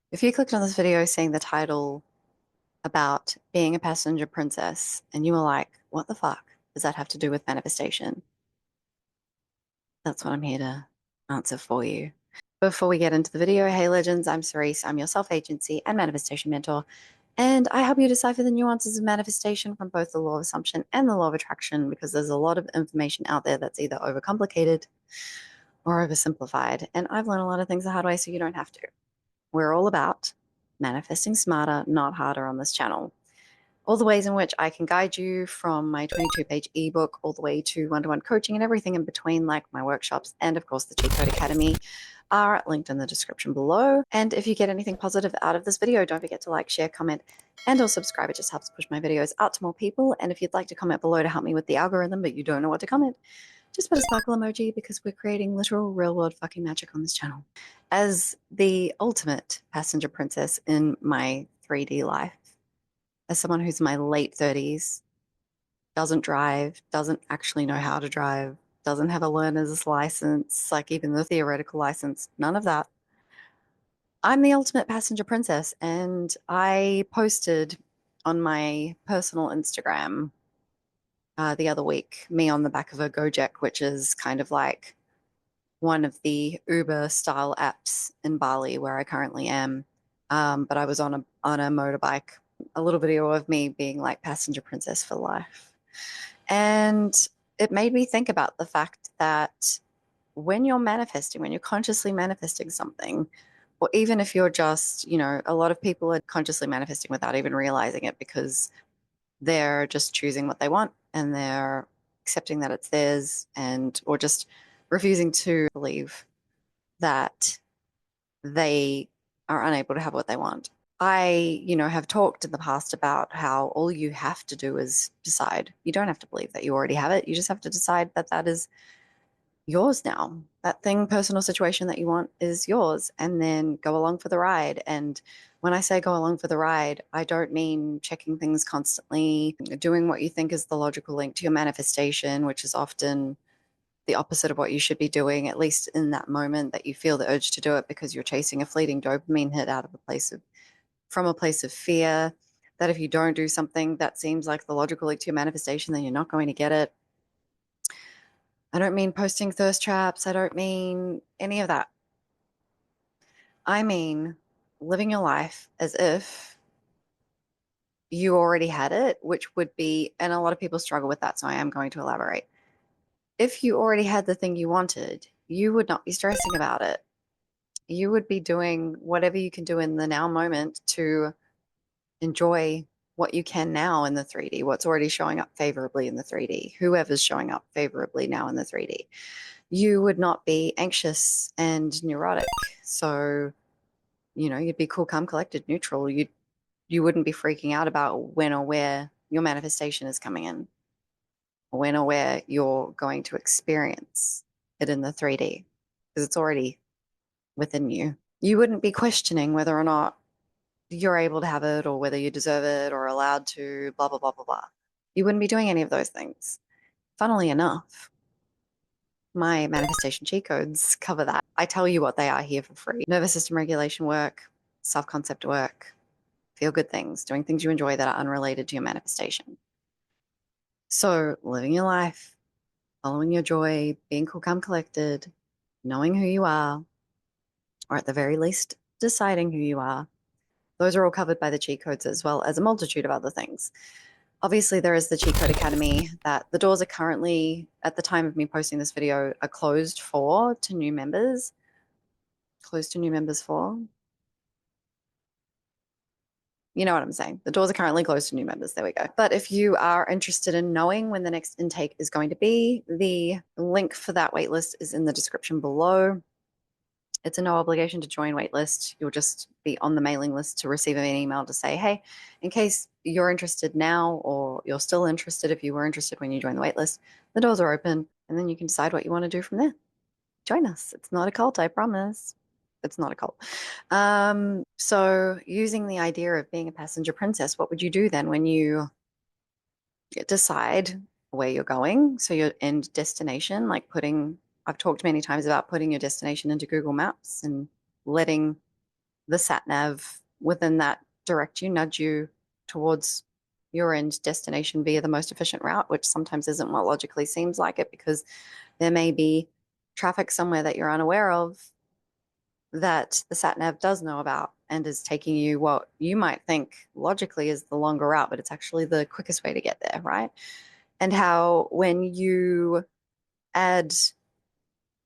If you clicked on this video seeing the title about being a passenger princess and you were like, what the fuck does that have to do with manifestation? That's what I'm here to answer for you. Before we get into the video, hey legends, I'm Cerise. I'm your self-agency and manifestation mentor, and I help you decipher the nuances of manifestation from both the law of assumption and the law of attraction because there's a lot of information out there that's either overcomplicated or oversimplified. And I've learned a lot of things the hard way so you don't have to. We're all about manifesting smarter, not harder on this channel. All the ways in which I can guide you from my 22-page ebook all the way to one-to-one coaching and everything in between, like my workshops and, of course, the Cheat Code Academy are linked in the description below. And if you get anything positive out of this video, don't forget to like, share, comment, and or subscribe. It just helps push my videos out to more people. And if you'd like to comment below to help me with the algorithm, but you don't know what to comment, just put a sparkle emoji because we're creating literal real world fucking magic on this channel. As the ultimate passenger princess in my 3D life, as someone who's in my late 30s, doesn't drive, doesn't actually know how to drive, doesn't have a learner's license, like even the theoretical license, none of that. I'm the ultimate passenger princess, and I posted on my personal Instagram the other week, me on the back of a Gojek, which is kind of like one of the Uber style apps in Bali where I currently am. But I was on a motorbike, a little video of me being like passenger princess for life. And it made me think about the fact that when you're manifesting, when you're consciously manifesting something, or even if you're just, a lot of people are consciously manifesting without even realizing it because they're just choosing what they want and they're accepting that it's theirs and or just refusing to believe that they are unable to have what they want. I, have talked in the past about how all you have to do is decide. You don't have to believe that you already have it. You just have to decide that that is yours now. That thing, personal situation that you want is yours, and then go along for the ride. And when I say go along for the ride, I don't mean checking things constantly, doing what you think is the logical link to your manifestation, which is often the opposite of what you should be doing, at least in that moment that you feel the urge to do it because you're chasing a fleeting dopamine hit out of a place of from a place of fear that if you don't do something that seems like the logical link to your manifestation, then you're not going to get it. I don't mean posting thirst traps. I don't mean any of that. I mean living your life as if you already had it, which would be, and a lot of people struggle with that, so I am going to elaborate. If you already had the thing you wanted, you would not be stressing about it. You would be doing whatever you can do in the now moment to enjoy what you can now in the 3D, what's already showing up favorably in the 3D, whoever's showing up favorably now in the 3D. You would not be anxious and neurotic. So, you'd be cool, calm, collected, neutral. You wouldn't be freaking out about when or where your manifestation is coming in, or when or where you're going to experience it in the 3D, because it's already within you. You wouldn't be questioning whether or not you're able to have it or whether you deserve it or allowed to, blah, blah, blah, blah, blah. You wouldn't be doing any of those things. Funnily enough, my manifestation cheat codes cover that. I tell you what they are here for free: nervous system regulation work, self concept work, feel good things, doing things you enjoy that are unrelated to your manifestation. So, living your life, following your joy, being cool, calm, collected, knowing who you are, or at the very least, deciding who you are. Those are all covered by the cheat codes as well as a multitude of other things. Obviously, there is the Cheat Code Academy that the doors are currently, at the time of me posting this video, are closed to new members. Closed to new members for? You know what I'm saying. The doors are currently closed to new members. There we go. But if you are interested in knowing when the next intake is going to be, the link for that waitlist is in the description below. It's a no obligation to join waitlist. You'll just be on the mailing list to receive an email to say, hey, in case you're interested now or you're still interested if you were interested when you joined the waitlist, the doors are open and then you can decide what you want to do from there. Join us. It's not a cult, I promise. It's not a cult. So using the idea of being a passenger princess, what would you do then when you decide where you're going? So your end destination, like I've talked many times about putting your destination into Google Maps and letting the sat nav within that direct you, nudge you towards your end destination via the most efficient route, which sometimes isn't what logically seems like it because there may be traffic somewhere that you're unaware of that the sat nav does know about and is taking you what you might think logically is the longer route, but it's actually the quickest way to get there, right? And how when you add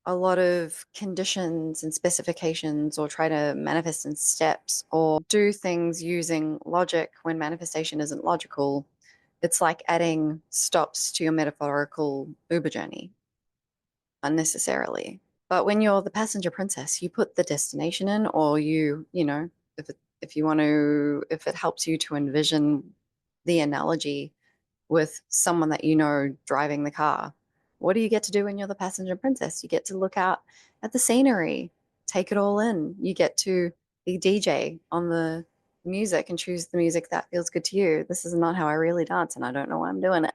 a lot of conditions and specifications or try to manifest in steps or do things using logic when manifestation isn't logical, it's like adding stops to your metaphorical Uber journey unnecessarily. But when you're the passenger princess, you put the destination in, or if you want to, if it helps you to envision the analogy with someone that you know driving the car, what do you get to do when you're the passenger princess? You get to look out at the scenery, take it all in. You get to be DJ on the music and choose the music that feels good to you. This is not how I really dance, and I don't know why I'm doing it.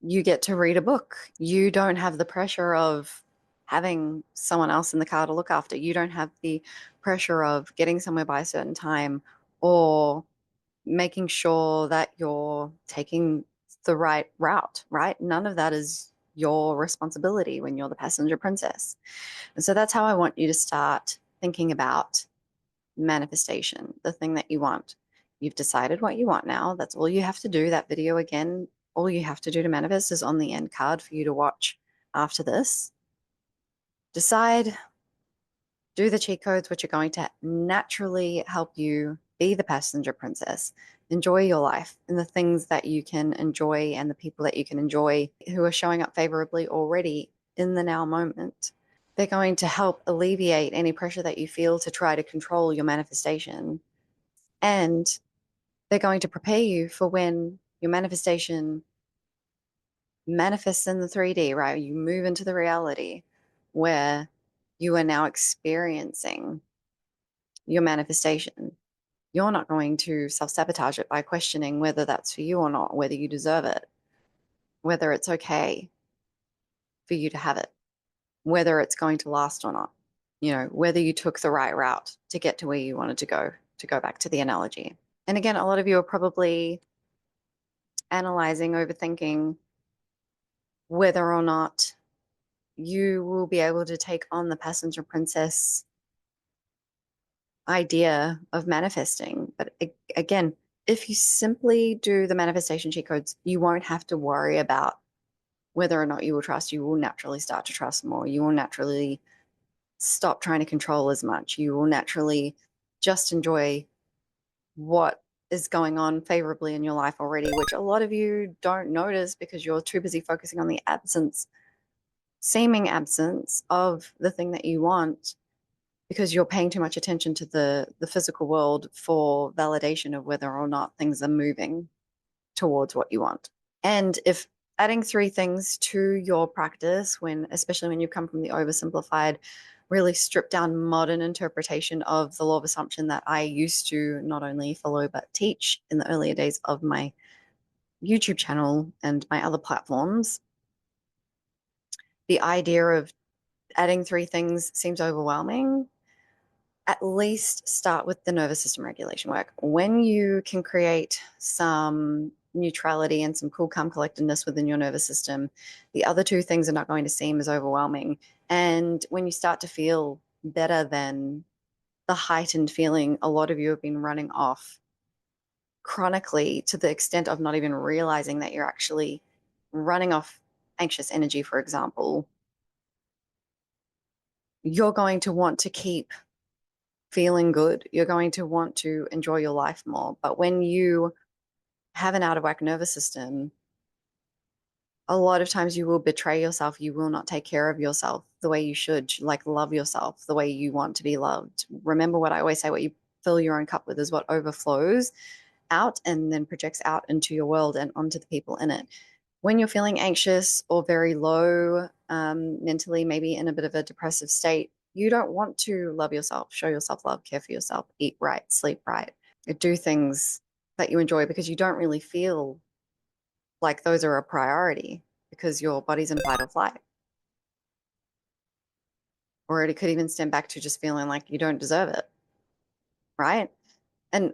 You get to read a book. You don't have the pressure of having someone else in the car to look after. You don't have the pressure of getting somewhere by a certain time or making sure that you're taking the right route, right? None of that is your responsibility when you're the passenger princess. And so that's how I want you to start thinking about manifestation, the thing that you want. You've decided what you want now. That's all you have to do. That video, again, all you have to do to manifest is on the end card for you to watch after this. Decide, do the cheat codes, which are going to naturally help you be the passenger princess. Enjoy your life and the things that you can enjoy and the people that you can enjoy who are showing up favorably already in the now moment. They're going to help alleviate any pressure that you feel to try to control your manifestation. And they're going to prepare you for when your manifestation manifests in the 3D, right? You move into the reality where you are now experiencing your manifestation. You're not going to self sabotage it by questioning whether that's for you or not, whether you deserve it, whether it's okay for you to have it, whether it's going to last or not, whether you took the right route to get to where you wanted to go back to the analogy. And again, a lot of you are probably analyzing, overthinking whether or not you will be able to take on the passenger princess idea of manifesting. But again, if you simply do the manifestation cheat codes, you won't have to worry about whether or not you will trust. You will naturally start to trust more. You will naturally stop trying to control as much. You will naturally just enjoy what is going on favorably in your life already, which a lot of you don't notice because you're too busy focusing on the seeming absence of the thing that you want because you're paying too much attention to the physical world for validation of whether or not things are moving towards what you want. And if adding three things to your practice, especially when you come from the oversimplified, really stripped down modern interpretation of the law of assumption that I used to not only follow but teach in the earlier days of my YouTube channel and my other platforms, the idea of adding three things seems overwhelming. At least start with the nervous system regulation work. When you can create some neutrality and some cool, calm collectedness within your nervous system, the other two things are not going to seem as overwhelming. And when you start to feel better than the heightened feeling a lot of you have been running off chronically to the extent of not even realizing that you're actually running off anxious energy, for example, you're going to want to keep feeling good. You're going to want to enjoy your life more. But when you have an out of whack nervous system, a lot of times you will betray yourself. You will not take care of yourself the way you should, like love yourself the way you want to be loved. Remember what I always say, what you fill your own cup with is what overflows out and then projects out into your world and onto the people in it. When you're feeling anxious or very low mentally, maybe in a bit of a depressive state, you don't want to love yourself, show yourself love, care for yourself, eat right, sleep right, do things that you enjoy because you don't really feel like those are a priority because your body's in fight or flight. Or it could even stem back to just feeling like you don't deserve it. right? And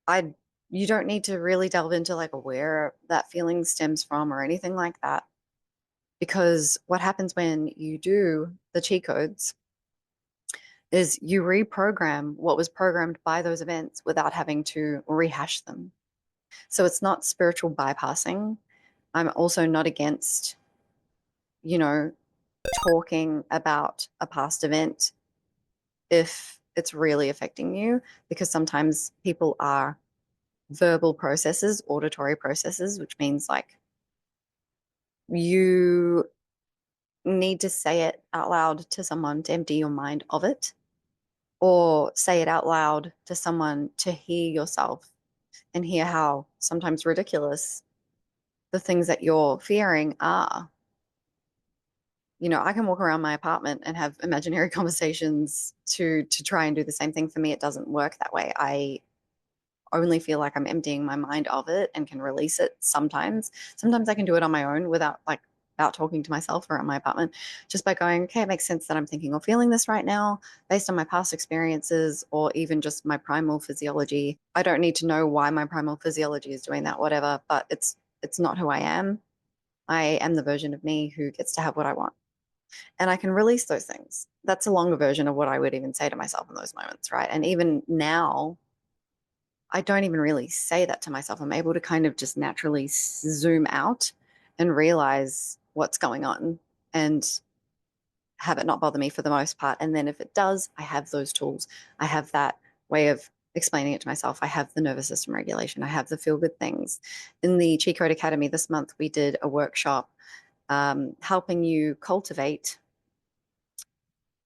I you don't need to really delve into like where that feeling stems from or anything like that. Because what happens when you do the cheat codes is you reprogram what was programmed by those events without having to rehash them. So it's not spiritual bypassing. I'm also not against, you know, talking about a past event if it's really affecting you, because sometimes people are verbal processes, auditory processes, which means like you need to say it out loud to someone to empty your mind of it, or say it out loud to someone to hear yourself and hear how sometimes ridiculous the things that you're fearing are. I can walk around my apartment and have imaginary conversations to try and do the same thing. For me, it doesn't work that way. I only feel like I'm emptying my mind of it and can release it sometimes. Sometimes I can do it on my own without talking to myself around my apartment, just by going, okay, it makes sense that I'm thinking or feeling this right now based on my past experiences or even just my primal physiology. I don't need to know why my primal physiology is doing that, whatever, but it's not who I am. I am the version of me who gets to have what I want. And I can release those things. That's a longer version of what I would even say to myself in those moments, right? And even now, I don't even really say that to myself. I'm able to kind of just naturally zoom out and realize what's going on and have it not bother me for the most part. And then if it does, I have those tools. I have that way of explaining it to myself. I have the nervous system regulation. I have the feel good things. In the Cheat Code Academy this month, we did a workshop helping you cultivate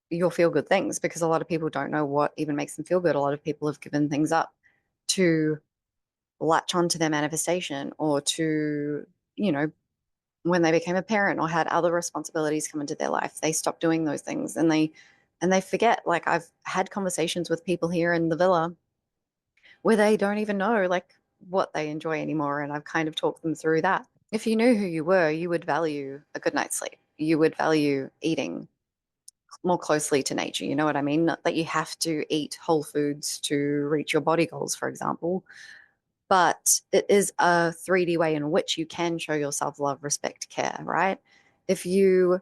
your feel good things, because a lot of people don't know what even makes them feel good. A lot of people have given things up to latch onto their manifestation, or to, you know, when they became a parent or had other responsibilities come into their life, they stop doing those things, and they forget. Like, I've had conversations with people here in the villa where they don't even know like what they enjoy anymore, and I've kind of talked them through that. If you knew who you were, you would value a good night's sleep. You would value eating more closely to nature. You know what I mean? Not that you have to eat whole foods to reach your body goals, for example, but it is a 3D way in which you can show yourself love, respect, care, right? If you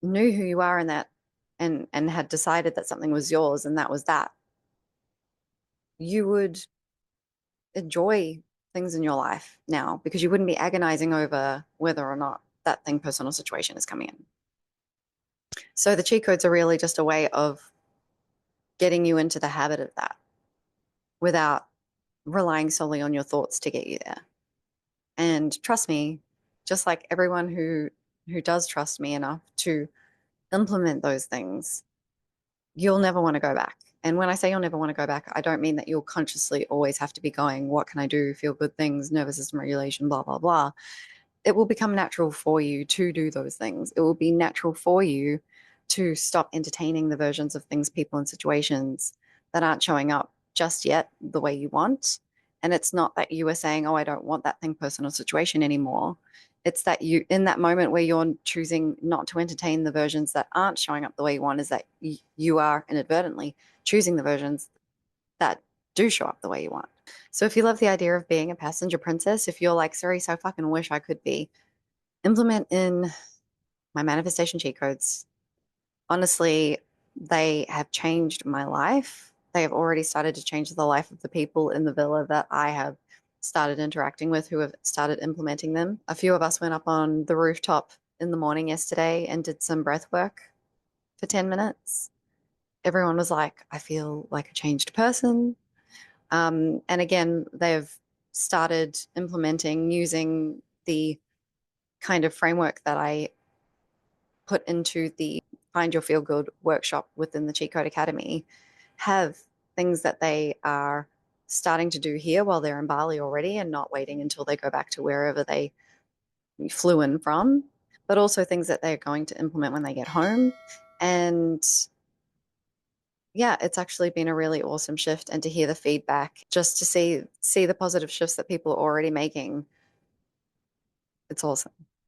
knew who you are in that, and had decided that something was yours and that was that, you would enjoy things in your life now, because you wouldn't be agonizing over whether or not that thing, personal situation, is coming in. So the cheat codes are really just a way of getting you into the habit of that without relying solely on your thoughts to get you there. And trust me, just like everyone who does trust me enough to implement those things, you'll never want to go back. And when I say you'll never want to go back, I don't mean that you'll consciously always have to be going, what can I do? Feel good things, nervous system regulation, blah, blah, blah. It will become natural for you to do those things. It will be natural for you to stop entertaining the versions of things, people, and situations that aren't showing up just yet the way you want. And it's not that you are saying, oh, I don't want that thing, person, or situation anymore. It's that you, in that moment where you're choosing not to entertain the versions that aren't showing up the way you want, is that you are inadvertently choosing the versions that do show up the way you want. So if you love the idea of being a passenger princess, if you're like, Cerise, I fucking wish I could be, implement in my manifestation cheat codes. Honestly, they have changed my life. They have already started to change the life of the people in the villa that I have started interacting with, who have started implementing them. A few of us went up on the rooftop in the morning yesterday and did some breath work for 10 minutes. Everyone was like, I feel like a changed person. And again, they've started implementing using the kind of framework that I put into the Find Your Feel Good workshop within the Cheat Code Academy, have things that they are starting to do here while they're in Bali already, and not waiting until they go back to wherever they flew in from, but also things that they're going to implement when they get home. And yeah, it's actually been a really awesome shift, and to hear the feedback, just to see the positive shifts that people are already making. It's awesome.